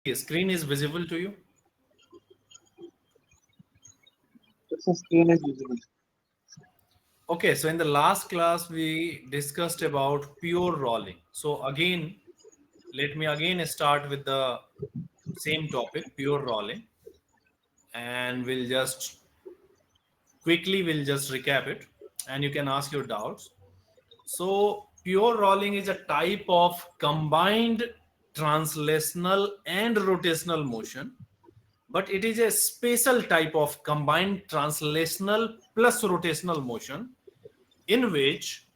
the screen is visible to you? The screen is visible. Okay, so in the last class we discussed about pure rolling. So again, let me again start with the same topic, pure rolling, and we'll just recap it, and you can ask your doubts. So pure rolling is a type of combined translational and rotational motion, but it is a special type of combined translational plus rotational motion in which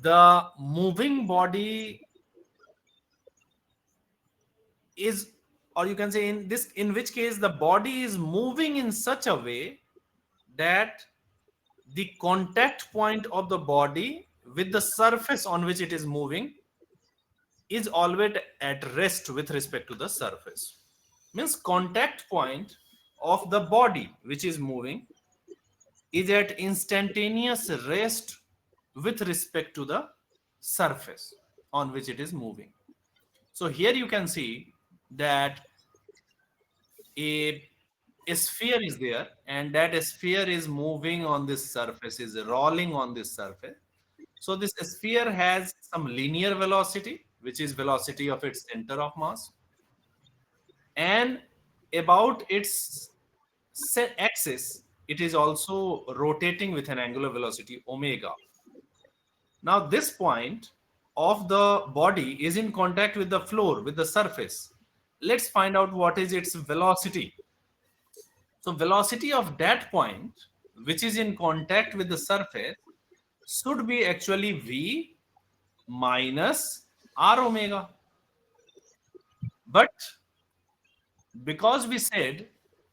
the moving body is, or you can say in which case the body is moving in such a way that the contact point of the body with the surface on which it is moving is always at rest with respect to the surface. Means contact point of the body which is moving is at instantaneous rest with respect to the surface on which it is moving. So here you can see that a, a sphere is there, and that sphere is moving on this surface, is rolling on this surface. So this sphere has some linear velocity, which is velocity of its center of mass, and about its axis, it is also rotating with an angular velocity omega. Now this point of the body is in contact with the floor, with the surface. Let's find out what is its velocity. So velocity of that point, which is in contact with the surface, should be actually v minus r omega. But because we said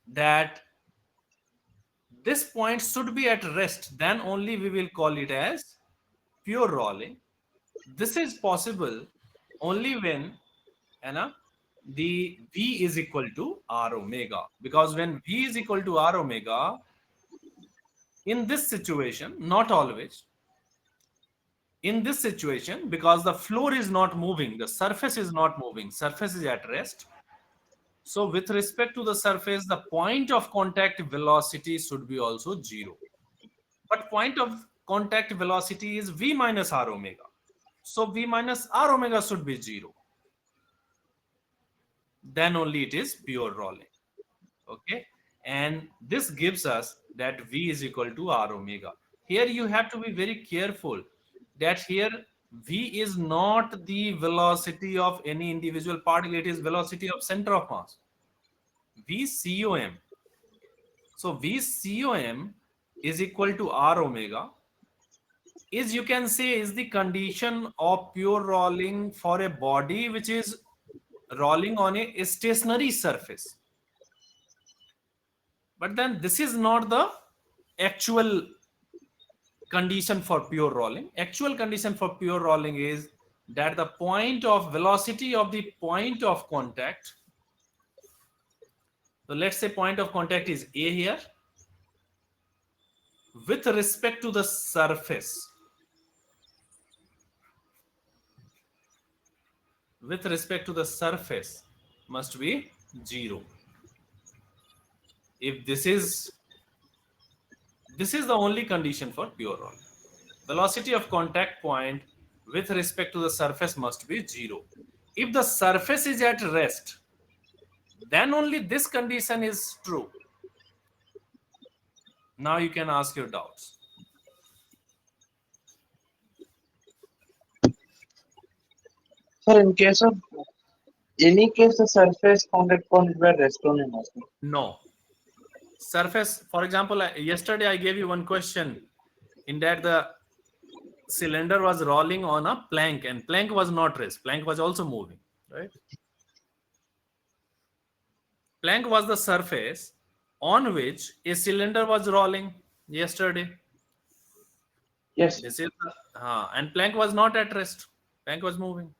that this point should be at rest, then only we will call it as pure rolling. This is possible only when the v is equal to r omega, because when v is equal to r omega, in this situation, not always, in this situation, because the floor is not moving, the surface is not moving, surface is at rest. So with respect to the surface, the point of contact velocity should be also zero. But point of contact velocity is v minus r omega. So v minus r omega should be zero. Then only it is pure rolling. Okay. And this gives us that v is equal to r omega. Here you have to be very careful that here v is not the velocity of any individual particle, it is velocity of center of mass, vcom. So vcom is equal to r omega, is, you can say, is the condition of pure rolling for a body which is rolling on a stationary surface. But then this is not the actual condition for pure rolling. Actual condition for pure rolling is that the point of velocity of the point of contact, so let's say point of contact is a here, with respect to the surface, with respect to the surface must be zero. If this is the only condition for pure rolling. Velocity of contact point with respect to the surface must be zero. If the surface is at rest, then only this condition is true. Now you can ask your doubts. Sir, in case of any case, the surface contact point were rest only mostly. No. Surface, for example, yesterday I gave you one question in that the cylinder was rolling on a plank and plank was not rest. Plank was also moving, right? Plank was the surface on which a cylinder was rolling yesterday. Yes. This is and plank was not at rest. Plank was moving.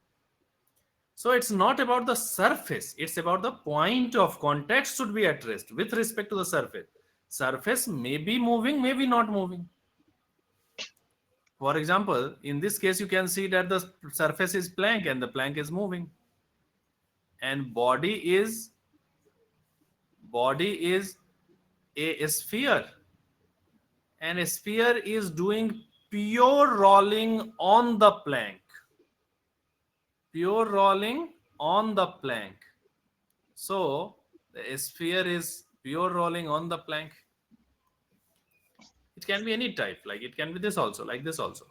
So it's not about the surface. It's about the point of contact should be at rest with respect to the surface. Surface may be moving, maybe not moving. For example, in this case, you can see that the surface is plank and the plank is moving. and body is a sphere, and a sphere is doing pure rolling on the plank, pure rolling on the plank. So the sphere is pure rolling on the plank. It can be any type, like it can be this also, like this also.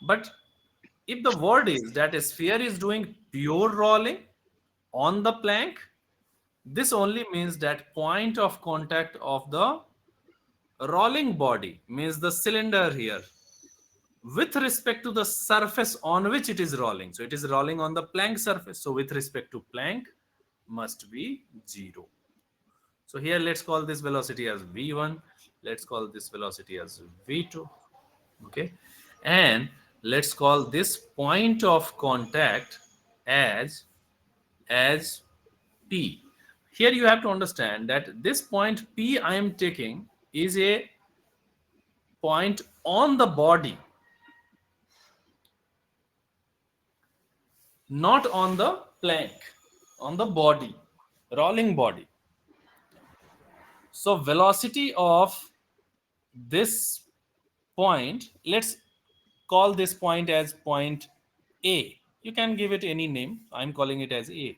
But if the word is that a sphere is doing pure rolling on the plank, this only means that point of contact of the rolling body, means the cylinder here, with respect to the surface on which it is rolling. So it is rolling on the plank surface. So with respect to plank must be 0. So here let's call this velocity as v1. Let's call this velocity as v2. Okay. And let's call this point of contact as as P. Here you have to understand that this point P I am taking is a point on the body, not on the plank, on the body, rolling body. So velocity of this point, let's call this point as point A. You can give it any name. I'm calling it as A.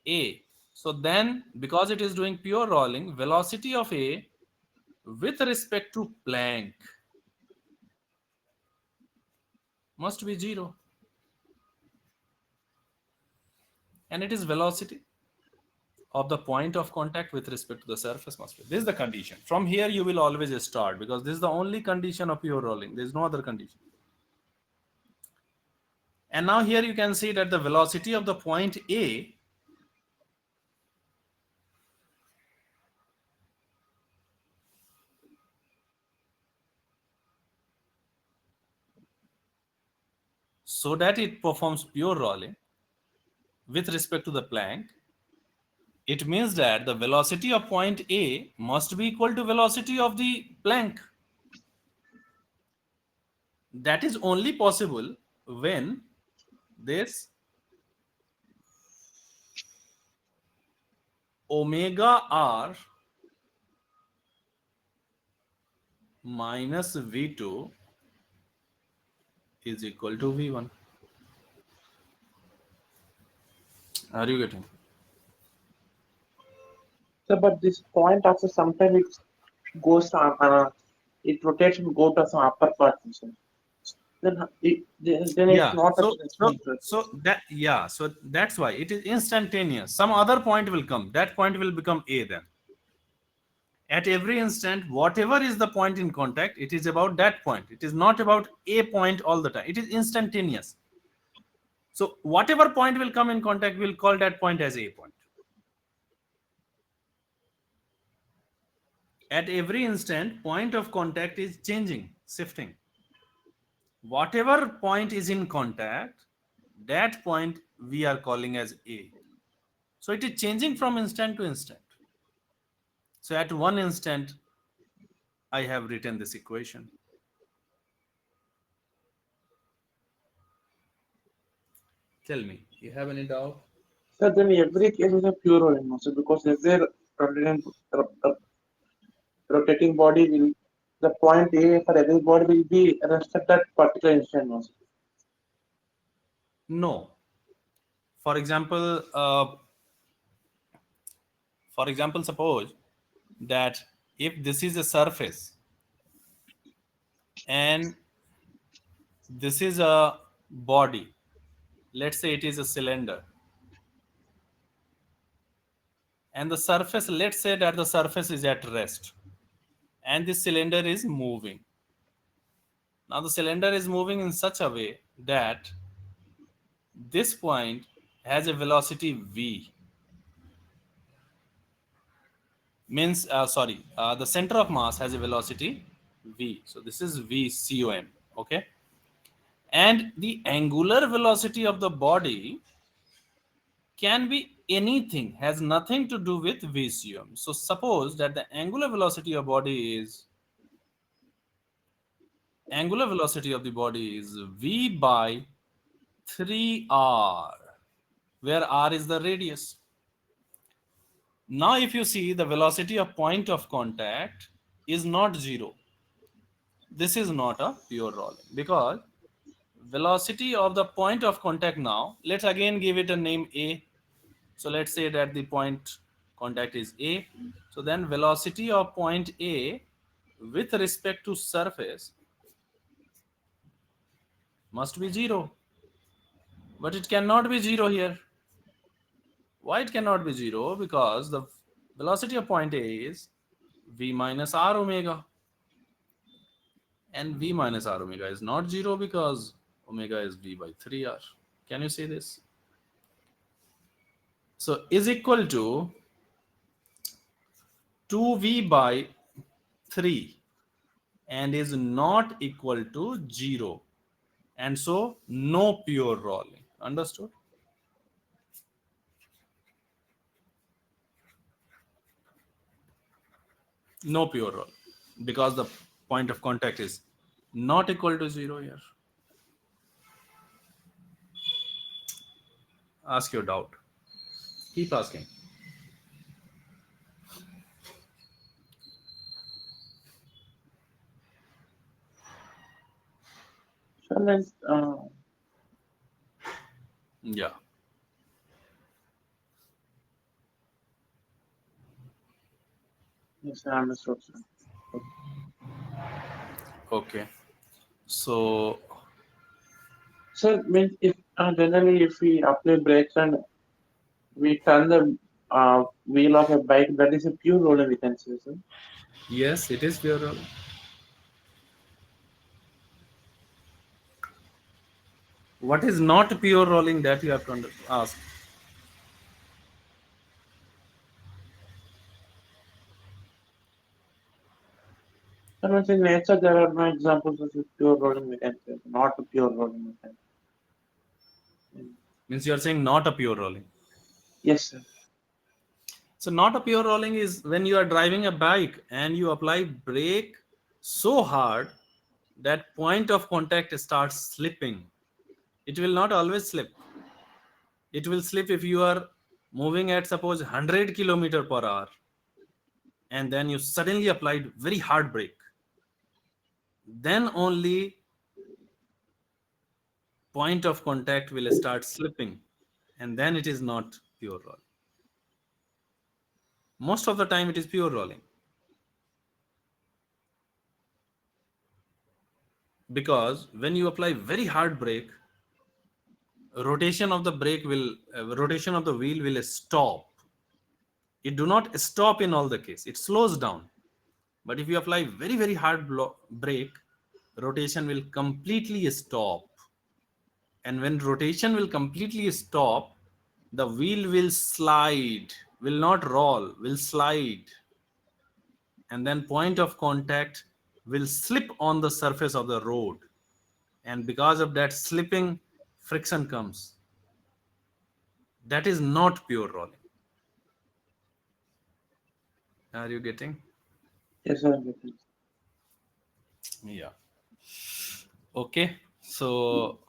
A. So then, because it is doing pure rolling, velocity of A with respect to plank must be 0. And it is velocity of the point of contact with respect to the surface must be. This is the condition. From here, you will always start because this is the only condition of pure rolling. There is no other condition. And now here you can see that the velocity of the point A so that it performs pure rolling with respect to the plank, it means that the velocity of point A must be equal to velocity of the plank. That is only possible when this omega r minus v2 is equal to v1. Are you getting? So, but this point also sometimes it goes it rotates and go to some upper part. So then it's Yeah. not a So that, yeah. So that's why it is instantaneous. Some other point will come. That point will become A then. At every instant, whatever is the point in contact, it is about that point. It is not about a point all the time. It is instantaneous. So whatever point will come in contact, we'll call that point as a point. At every instant, point of contact is changing, shifting. Whatever point is in contact, that point we are calling as A. So it is changing from instant to instant. So at one instant, I have written this equation. Tell me, you have any doubt? so then every case is a pure rolling also because every rotating body will the point A for every body will be rest at that particular instant also. No. For example, suppose that if this is a surface and this is a body, let's say it is a cylinder, and the surface, let's say that the surface is at rest and this cylinder is moving. Now the cylinder is moving in such a way that this point has a velocity v, means the center of mass has a velocity v. So this is v com. Okay. And the angular velocity of the body can be anything, has nothing to do with vcum. So suppose that the angular velocity of the body is v by 3r, where r is the radius. Now, if you see, the velocity of point of contact is not zero. This is not a pure rolling because velocity of the point of contact, now let's again give it a name A. So let's say that the point contact is A. So then velocity of point A with respect to surface must be zero. But it cannot be zero here. Why it cannot be zero? Because the velocity of point A is v minus r omega. And v minus r omega is not zero because omega is v by 3r. Can you see this? So is equal to 2v by 3 and is not equal to 0. And so no pure rolling. Understood? No pure rolling because the point of contact is not equal to 0 here. Ask your doubt. Keep asking. So let's, Yeah. yes, I understood, sir. Okay. So So means if generally if we apply brakes and we turn the wheel of a bike, that is a pure roller we can say, sir. yes, it is pure rolling. What is not pure rolling, that you have to ask. That means in nature there are no examples of a pure rolling we can say, not a pure rolling we can say. Means you are saying not a pure rolling. Yes, sir. So not a pure rolling is when you are driving a bike and you apply brake so hard that point of contact starts slipping. It will not always slip. It will slip if you are moving at suppose 100 km per hour and then you suddenly applied very hard brake. Then only point of contact will start slipping and then it is not pure rolling. Most of the time it is pure rolling because when you apply very hard brake, rotation of the wheel will stop. It do not stop in all the case, it slows down. But if you apply very hard brake, rotation will completely stop. And when rotation will completely stop, the wheel will slide, will not roll, will slide. And then point of contact will slip on the surface of the road. And because of that slipping, friction comes. That is not pure rolling. Are you getting? Yes, sir. I get it. Yeah. Okay. So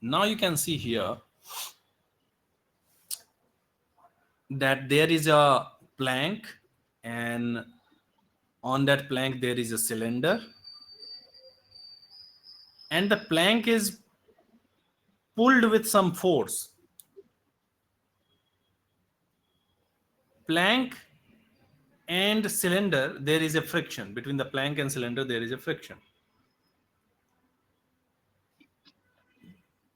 now you can see here that there is a plank, and on that plank there is a cylinder, and the plank is pulled with some force. Plank and cylinder, there is a friction between the plank and cylinder, there is a friction.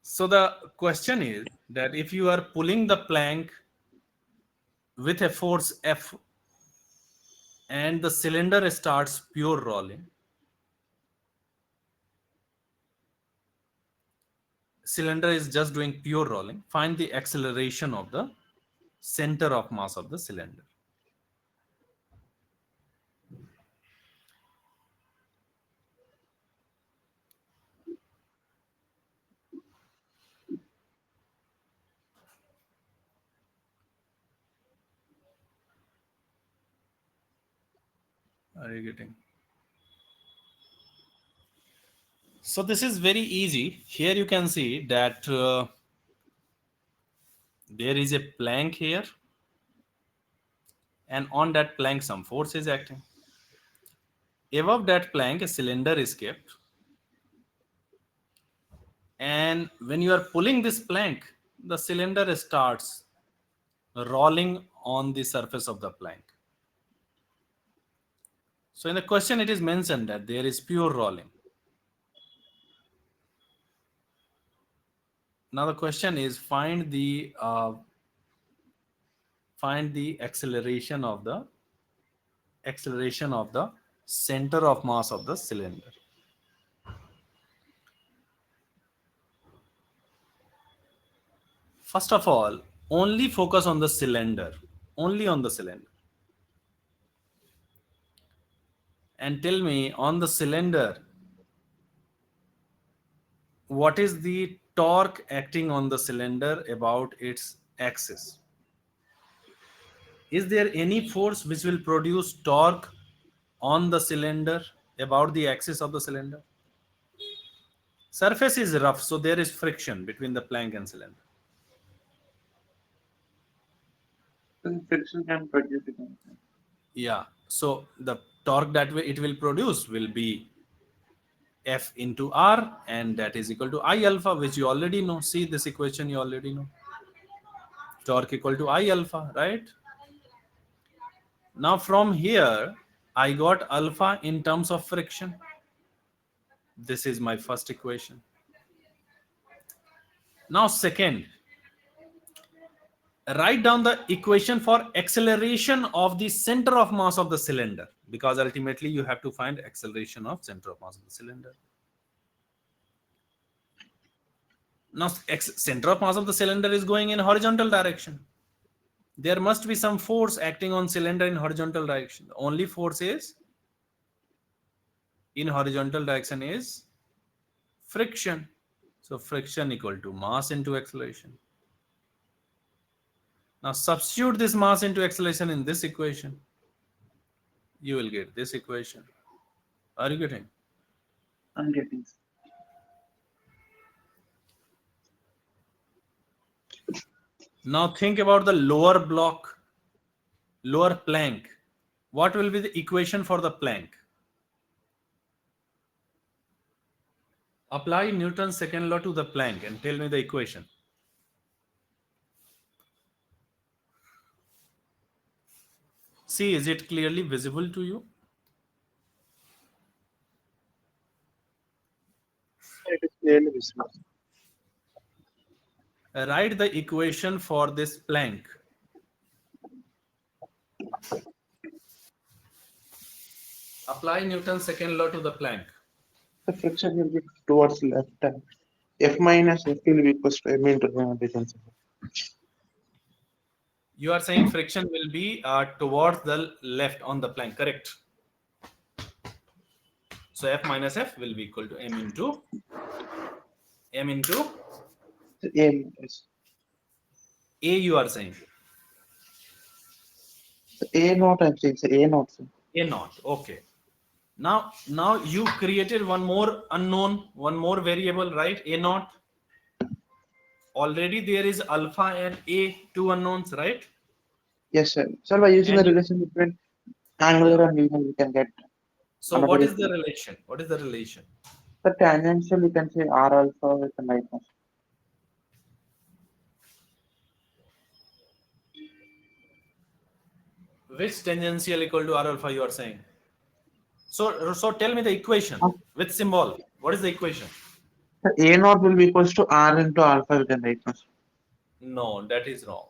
So the question is that if you are pulling the plank with a force F and the cylinder starts pure rolling, cylinder is just doing pure rolling, find the acceleration of the center of mass of the cylinder. Are you getting? So this is very easy. Here you can see that there is a plank here, and on that plank some force is acting. Above that plank a cylinder is kept, and when you are pulling this plank, the cylinder starts rolling on the surface of the plank. So in the question it is mentioned that there is pure rolling. Now the question is find the acceleration of the center of mass of the cylinder. First of all, only focus on the cylinder, only on the cylinder, and tell me on the cylinder what is the torque acting on the cylinder about its axis. Is there any force which will produce torque on the cylinder about the axis of the cylinder? Surface is rough, so there is friction between the plank and cylinder. Then friction can produce it. Yeah, so the torque that it will produce will be F into R, and that is equal to I alpha, which you already know. See this equation, you already know. Torque equal to I alpha, right? Now from here, I got alpha in terms of friction. This is my first equation. Now second, write down the equation for acceleration of the center of mass of the cylinder, because ultimately you have to find acceleration of center of mass of the cylinder. Now center of mass of the cylinder is going in horizontal direction. There must be some force acting on cylinder in horizontal direction. The only force is in horizontal direction is friction. So friction equal to mass into acceleration. Now substitute this mass into acceleration in this equation. You will get this equation. Are you getting? I'm getting. Now think about the lower block, lower plank. What will be the equation for the plank? Apply Newton's second law to the plank and tell me the equation. See, is it clearly visible to you? It is clearly visible. Write the equation for this plank. Apply Newton's second law to the plank. The friction will be towards left hand. F minus F will be equals to M into distance. You are saying friction will be towards the left on the plank, correct? So F minus F will be equal to M into M is A, you are saying. A naught. I'm saying so A naught. Sir. A naught. Okay. Now you created one more unknown, one more variable, right? A naught. Already there is alpha and A, two unknowns, right? Yes, sir. So by using the And you, relation between yeah. angular and linear, we can get So another what is the equation. relation? What is the relation? The tangential, we can say R alpha with the minus. Which tangential equal to R alpha you are saying? So tell me the equation with symbol. What is the equation? The A naught will be equals to R into alpha with the minus. No, that is wrong.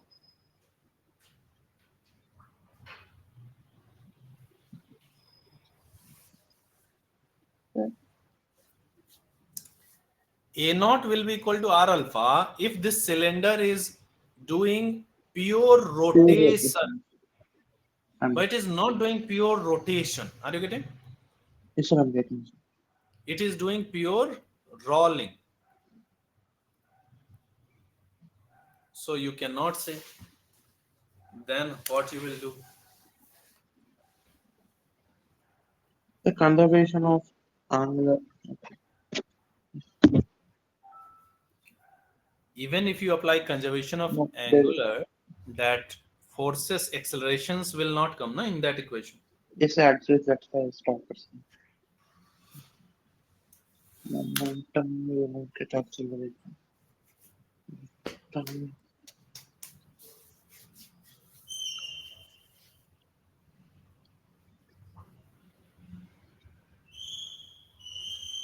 A naught will be equal to R alpha if this cylinder is doing pure rotation, And but it is not doing pure rotation. Are you getting? yes, sir, I'm getting. It is doing pure rolling. So you cannot say. Then what you will do? The conservation of angular. Even if you apply conservation of No, there. angular, that forces accelerations will not come in that equation. Yes, actually, that's why I stopped. Momentum related acceleration.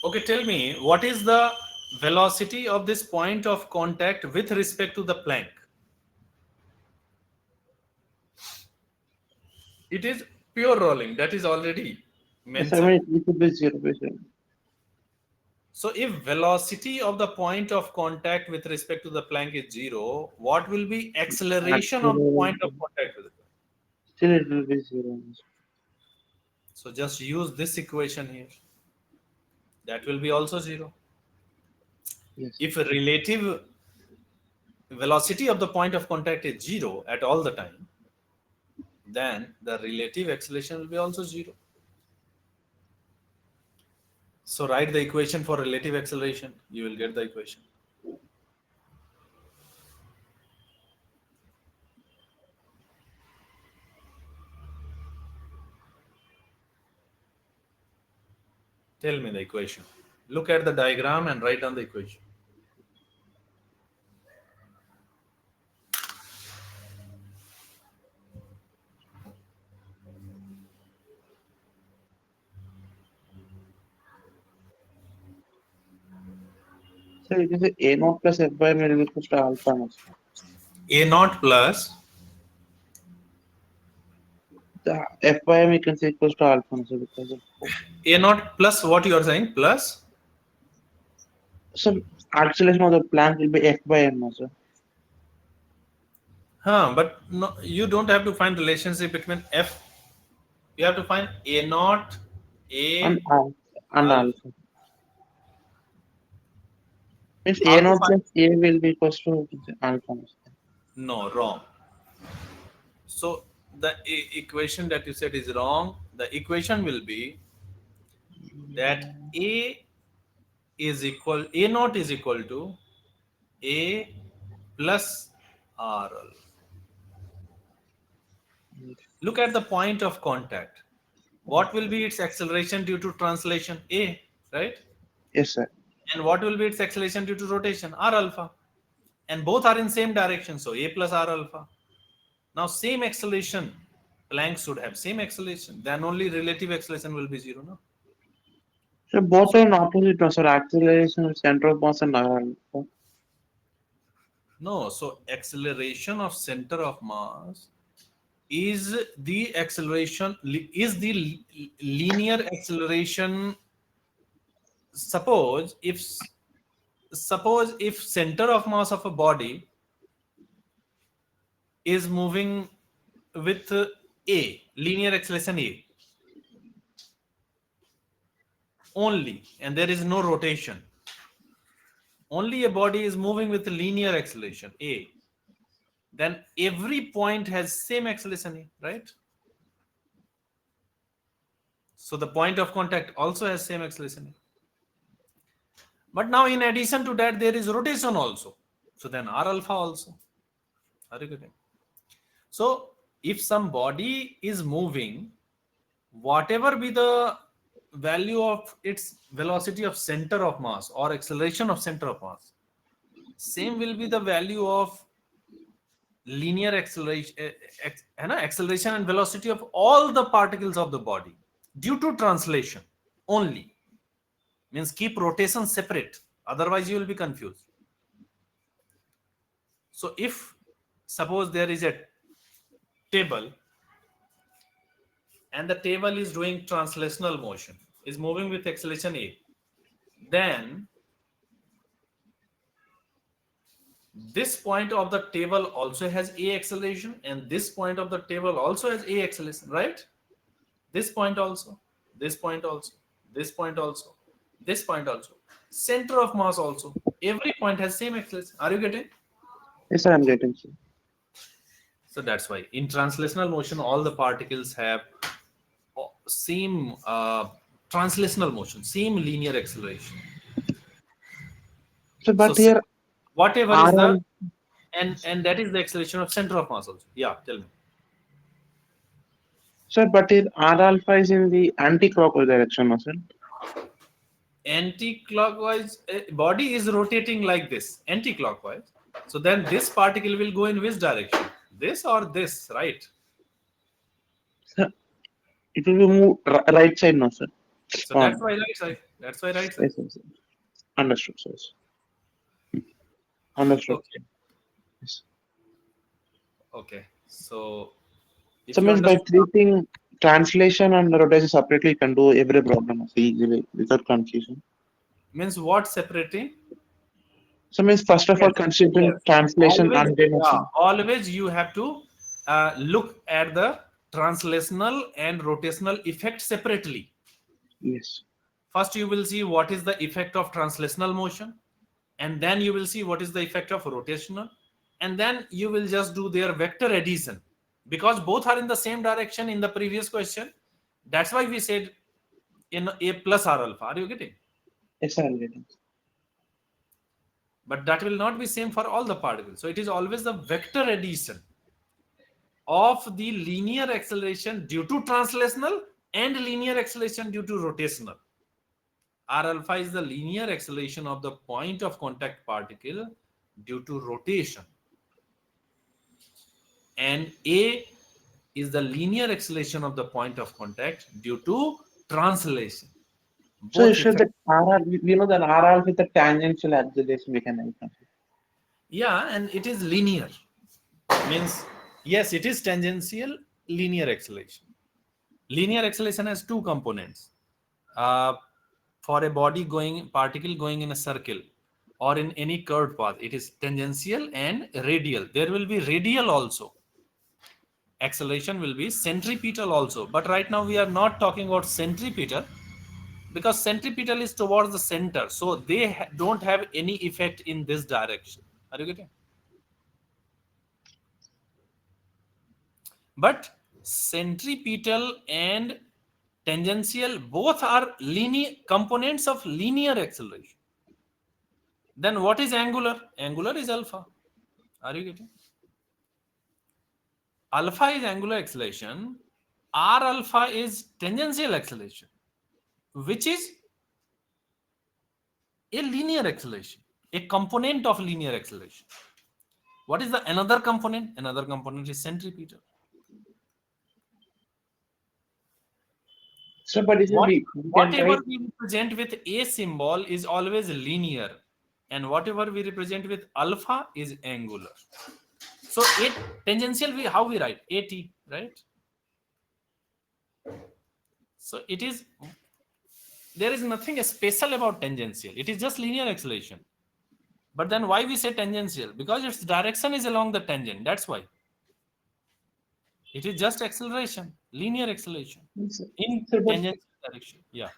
Okay, tell me, what is the velocity of this point of contact with respect to the plank? It is pure rolling, that is already Yes, I mentioned. mean it would be zero basically. So if velocity of the point of contact with respect to the plank is zero, what will be acceleration of the point of Acceleration. contact with the plank? Still, it will be zero. So just use this equation here. That will be also zero. Yes. If relative velocity of the point of contact is zero at all the time, then the relative acceleration will be also zero. So write the equation for relative acceleration. You will get the equation. Tell me the equation. Look at the diagram and write down the equation. So you can say A naught plus F by M will be equals to alpha naught. A naught plus The F by M you can say equals to alpha naught because of force. A naught plus what you are saying plus. So acceleration of the plank will be F by M also. Huh, but no, you don't have to find relationship between F. You have to find A naught, And A alpha. And alpha. alpha. Means How A to naught find? plus A will be equals to you can say, alpha naught. No, wrong. So the equation that you said is wrong. The equation will be that A naught is equal to A plus RL. Look at the point of contact. What will be its acceleration due to translation? A, right? Yes, sir. And what will be its acceleration due to rotation? R alpha. And both are in same direction, so A plus R alpha. Now same acceleration, plank should have same acceleration. Then only relative acceleration will be zero. No, So both so are in opposite terms. So acceleration, center of mass and alpha. no. So acceleration of center of mass is the acceleration is the linear acceleration. Suppose if center of mass of a body is moving with a linear acceleration a only, and there is no rotation, only a body is moving with linear acceleration a, then every point has same acceleration a, right? So the point of contact also has same acceleration a. But now in addition to that there is rotation also, so then r alpha also. Are you getting? So if some body is moving, whatever be the value of its velocity of center of mass or acceleration of center of mass, same will be the value of linear acceleration, acceleration and velocity of all the particles of the body due to translation only. Means keep rotation separate, otherwise you will be confused. So if suppose there is a table and the table is doing translational motion, is moving with acceleration a, then this point of the table also has a acceleration and this point of the table also has a acceleration, right? This point also, this point also, this point also, this point also, center of mass also, every point has same acceleration. Are you getting? Yes, sir, I'm getting you. So that's why in translational motion all the particles have same translational motion, same linear acceleration. So, So but here Whatever is the, RL, and that is the acceleration of center of mass also. Yeah, tell me. sir, but in R alpha is in the anti-clockwise direction, no, sir. Anti-clockwise, body is rotating like this, anti-clockwise. So then this particle will go in which direction? This or this, right? Sir, it will be move right side, no, sir. So that's On. why right side. That's why right side. Yes, yes, yes. Understood, sir. Understood. Okay. Yes. Okay. So So if you means by understood, treating translation and rotation separately, you can do every problem easily without confusion. means what separating? So means first of all Yes. considering Yes. translation Always, and then yeah. also. Always you have to look at the translational and rotational effect separately. Yes. First, you will see what is the effect of translational motion, and then you will see what is the effect of rotational, and then you will just do their vector addition because both are in the same direction in the previous question. That's why we said in A plus R alpha. Are you getting? Yes, sir, I'm getting. But that will not be same for all the particles. So it is always the vector addition of the linear acceleration due to translational and linear acceleration due to rotational. R alpha is the linear acceleration of the point of contact particle due to rotation, and A is the linear acceleration of the point of contact due to translation. So you Both should effect. that RR, we know that RR with the tangential acceleration we can consider. Yeah, and it is linear. Means yes, it is tangential linear acceleration. Linear acceleration has two components. Uh, for a body going particle going in a circle or in any curved path, it is tangential and radial. There will be radial also. Acceleration will be centripetal also. But right now we are not talking about centripetal because centripetal is towards the center. So they don't have any effect in this direction. Are you getting? But centripetal and tangential both are linear components of linear acceleration. Then what is angular? Angular is alpha. Are you getting? Alpha is angular acceleration. R alpha is tangential acceleration, which is a linear acceleration, a component of linear acceleration. What is the another component? Another component is centripetal. So but is it What we can whatever write we represent with a symbol is always linear, and whatever we represent with alpha is angular. So it tangential we how we write at, right? So it is, there is nothing special about tangential. It is just linear acceleration. But then why we say tangential? Because its direction is along the tangent. That's why. It is just acceleration, linear acceleration in so but tangential direction. Yeah.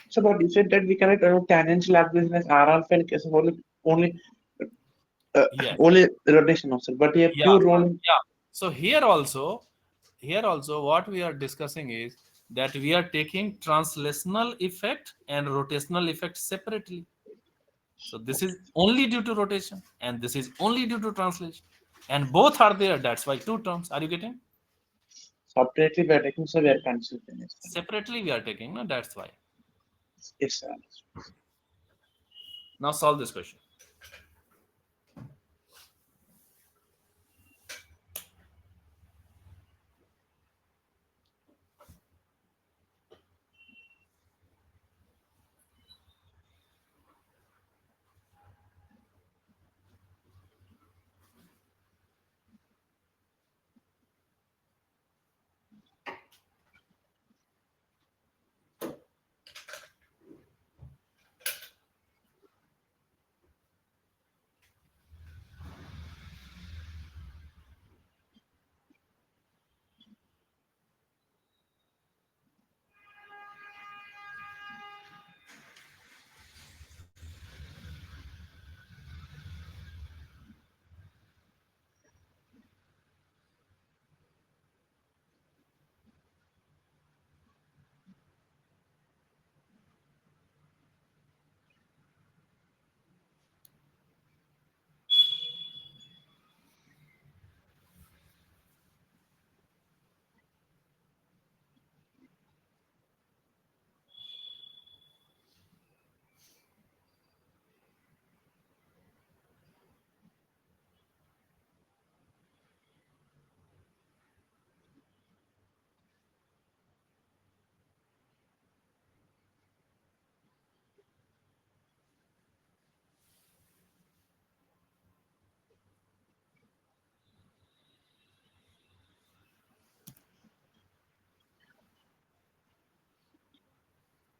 so but you said that we can write tangential acceleration as R alpha in case of only uh, Yes. only rotation also. But a Yeah. pure rolling. Yeah. So here also, what we are discussing is that we are taking translational effect and rotational effect separately. So this is only due to rotation, and this is only due to translation, and both are there. That's why two terms. Are you getting? Separately we are taking, so we are considering. Yes, sir. Separately we are taking. No, that's why. Yes, sir. Now solve this question.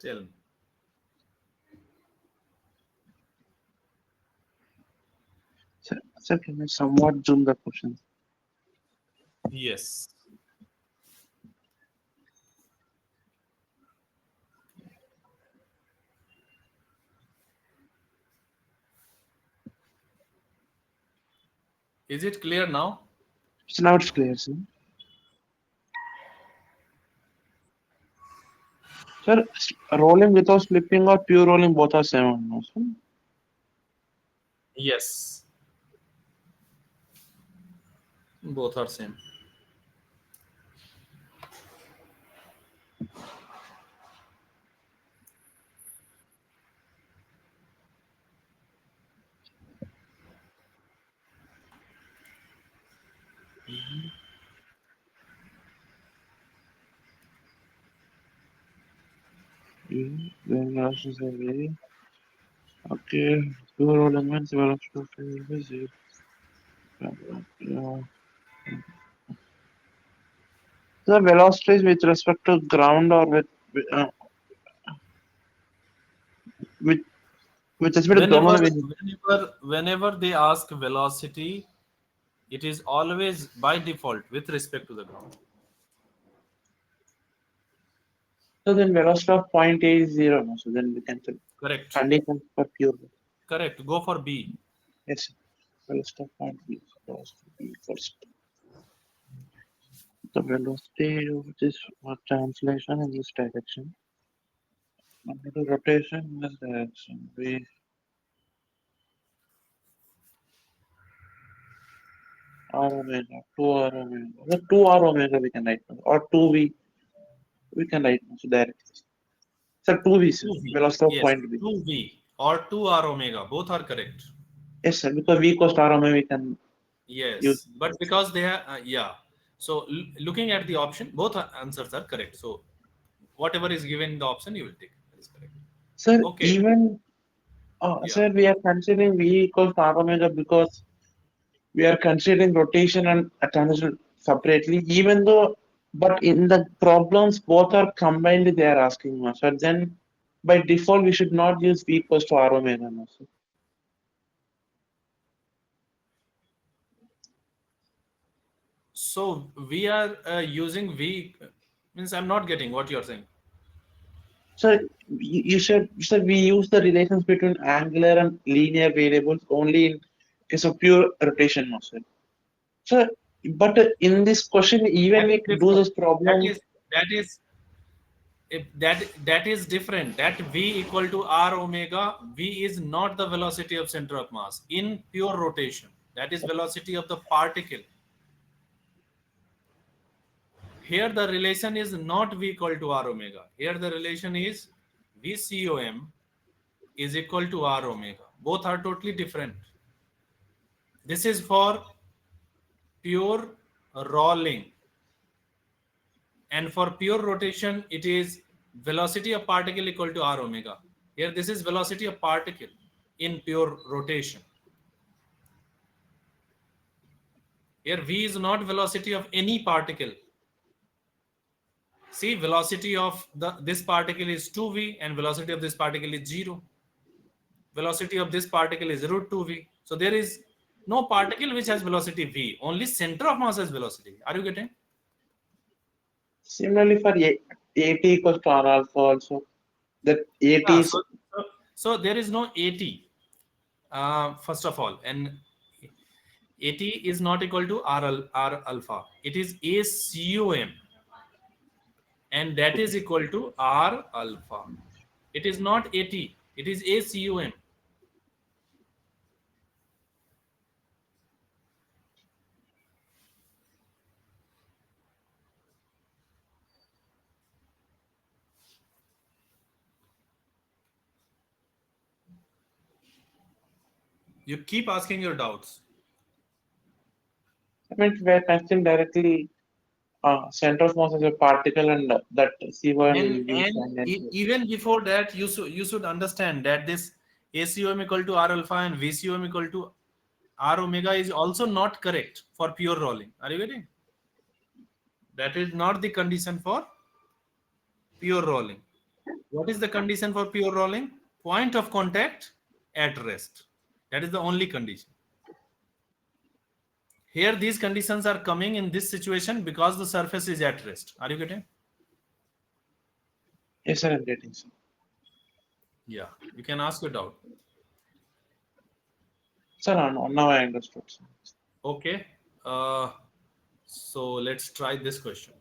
Tell me. Sir, can you somewhat zoom the question? Yes. Is it clear now? So now it's clear, sir. Sir, rolling without slipping or pure rolling both are same, no, sir? Yes. Both are same. Then velocity is very okay. Pure rolling means velocity of is zero. Uh, the velocity is with respect to ground or uh, with with respect to ground Whenever, only. whenever they ask velocity, it is always by default with respect to the ground. So then velocity of point A is zero, no? So then we can say Correct. condition for pure. Correct. Go for B. Yes, sir. Velocity of point B. Velocity B first. The velocity of this translation in this direction. And the rotation in this direction. We R omega, 2 R omega. The 2 R omega we can write, or 2V we can write so directly. So 2V, sir. 2V. Velocity of Yes. point B. 2V or 2R omega. Both are correct. Yes, sir. Because V equals to R omega we can use. Yes. But because they are, yeah. So looking at the option, both answers are correct. So whatever is given in the option, you will take. That is correct. Sir, Okay. even Yeah. sir, we are considering V equals to R omega because we are considering rotation and transition separately, even though, but in the problems, both are combined, they are asking us. So then, by default, we should not use V equals to R omega. No, sir. So we are using V, means I'm not getting what you're saying. So you should we use the relations between angular and linear variables only in case of pure rotation, no, sir. So, but in this question, even That is we do different. this That problem. is that is if that is different. That V equal to R omega. V is not the velocity of center of mass in pure rotation. That is velocity of the particle. Here the relation is not V equal to R omega. Here the relation is VCOM is equal to R omega. Both are totally different. This is for pure rolling, and for pure rotation it is velocity of particle equal to R omega. Here this is velocity of particle in pure rotation. Here V is not velocity of any particle. See, velocity of this particle is 2V and velocity of this particle is 0. Velocity of this particle is root 2V. So there is no particle which has velocity V. Only center of mass has velocity. Are you getting? Similarly, for AT equals to R alpha also, that AT Yeah, is so there is no AT, first of all, and AT is not equal to R alpha. It is ACOM, and that is equal to R alpha. It is not AT. It is ACOM. You keep asking your doubts. I mean, we're considering directly center of mass as a particle and that C1 will be standard. Even before that, you should understand that this ACOM equal to R alpha and VCOM equal to R omega is also not correct for pure rolling. Are you getting? That is not the condition for pure rolling. What is the condition for pure rolling? Point of contact at rest. That is the only condition. Here, these conditions are coming in this situation because the surface is at rest. Are you getting? Yes, sir, I'm getting, sir. Yeah. You can ask your doubt. Sir, now I understood, sir. Okay. So let's try this question.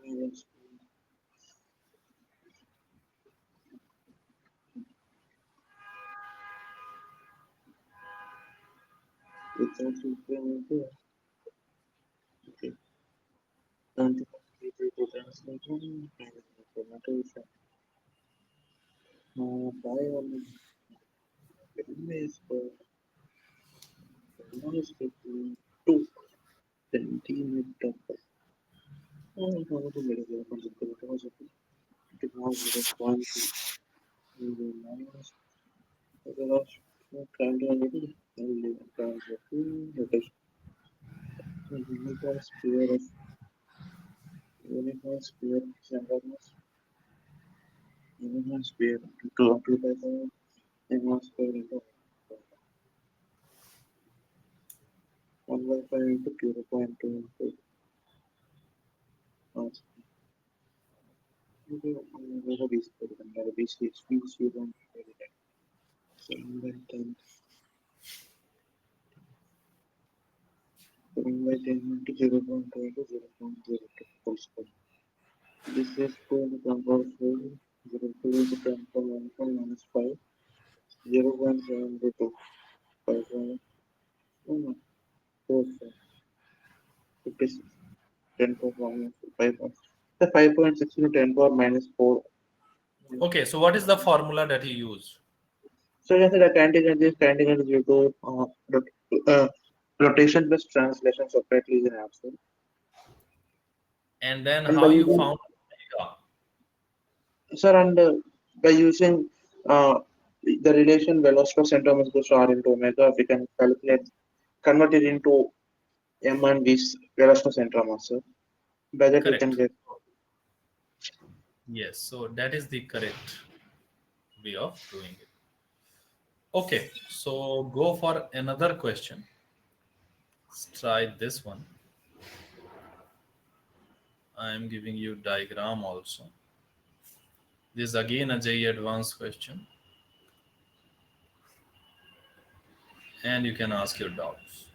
Yes, without implementing, okay. 20 to translation and implementation. Why only is for almost 2 centimeter. How to get a concept to now 0.2 minus the last triangle and triangle rotation. So uniform sphere centeredness, uniform sphere to amplify the uniform sphere into 1 by 5 into 0.2 into over b square and the b square b square 7 by 10 7 by 10 into 0.2 into 0.02 whole square. This is going to convert to 0 into 10 power minus 5 0.7 5 oh no 4 56 10 power minus 5 the 5.6 into 10 power minus 4. Okay. So what is the formula that he used? So yes, the canting is due to uh, rotation plus translation separately is an answer. And then And by how you using, found omega? sir, and by using the relation velocity of center is equals to R into omega, we can calculate, convert it into M and V's velocity of center mass, sir. By that we can Correct. get, Yes. So that is the correct way of doing it. Okay. So go for another question. Let's try this one. I am giving you diagram also. This is again a JEE advanced question, and you can ask your doubts.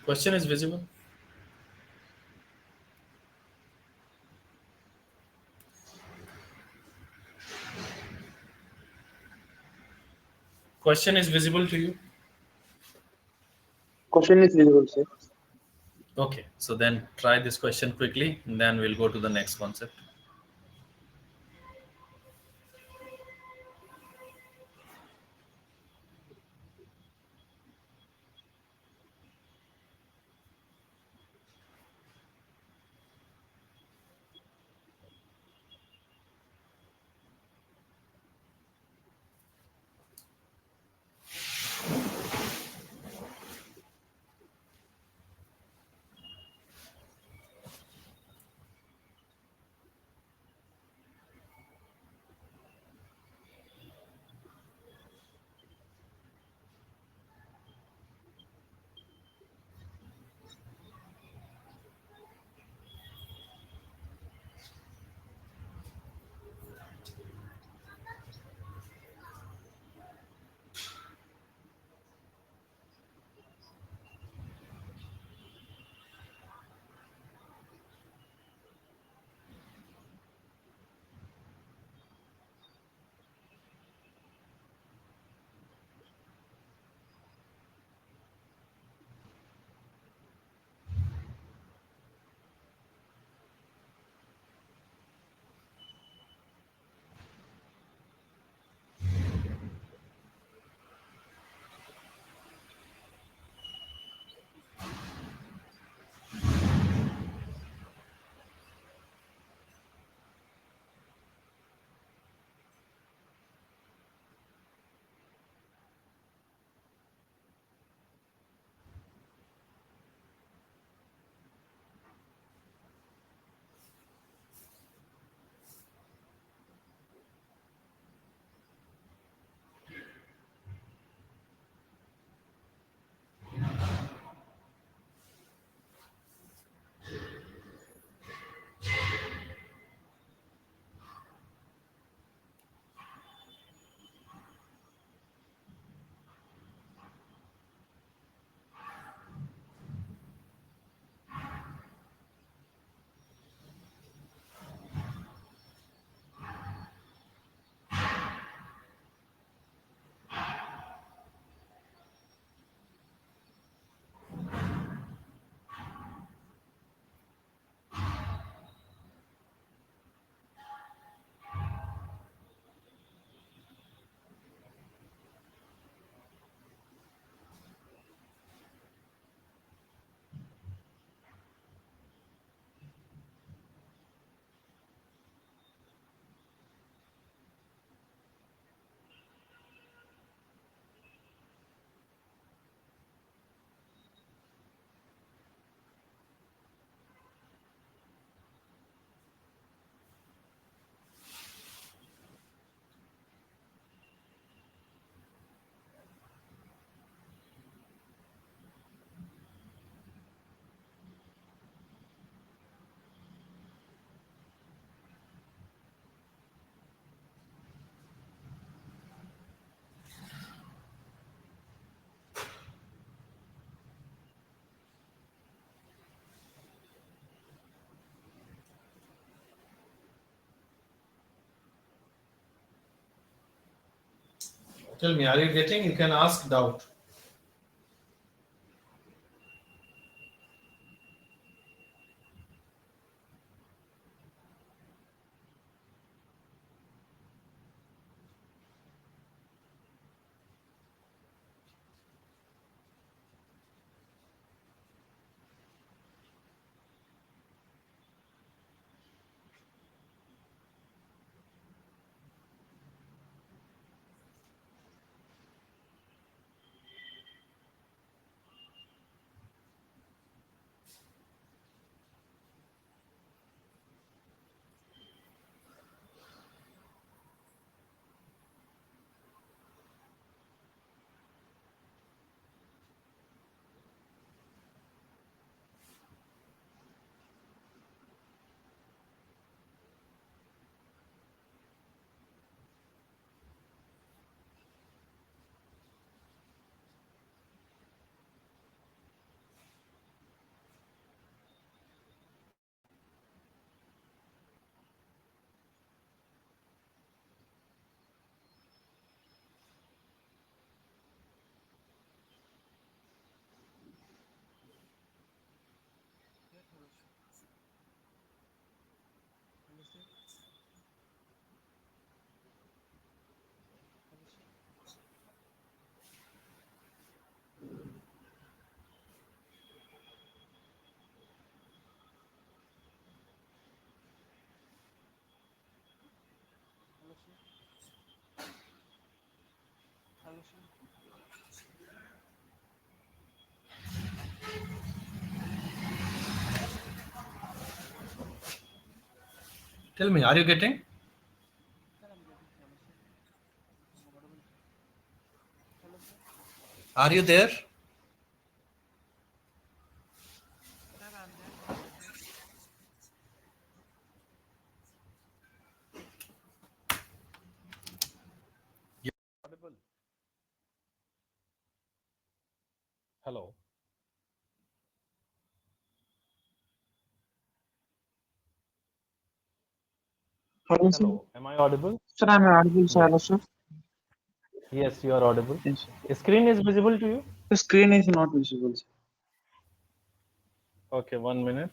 Question is visible. Question is visible to you. Question is visible, sir. Okay, so then try this question quickly, and then we'll go to the next concept. Tell me, are you getting? You can ask doubt. Tell me, are you getting? Are you there? Audible. Hello. Hello, sir. Hello. Am I audible? Sir, I'm audible, sir. Yes. Hello, sir. Yes, you are audible. Yes, sir. Screen is visible to you? The screen is not visible, sir. Okay, 1 minute.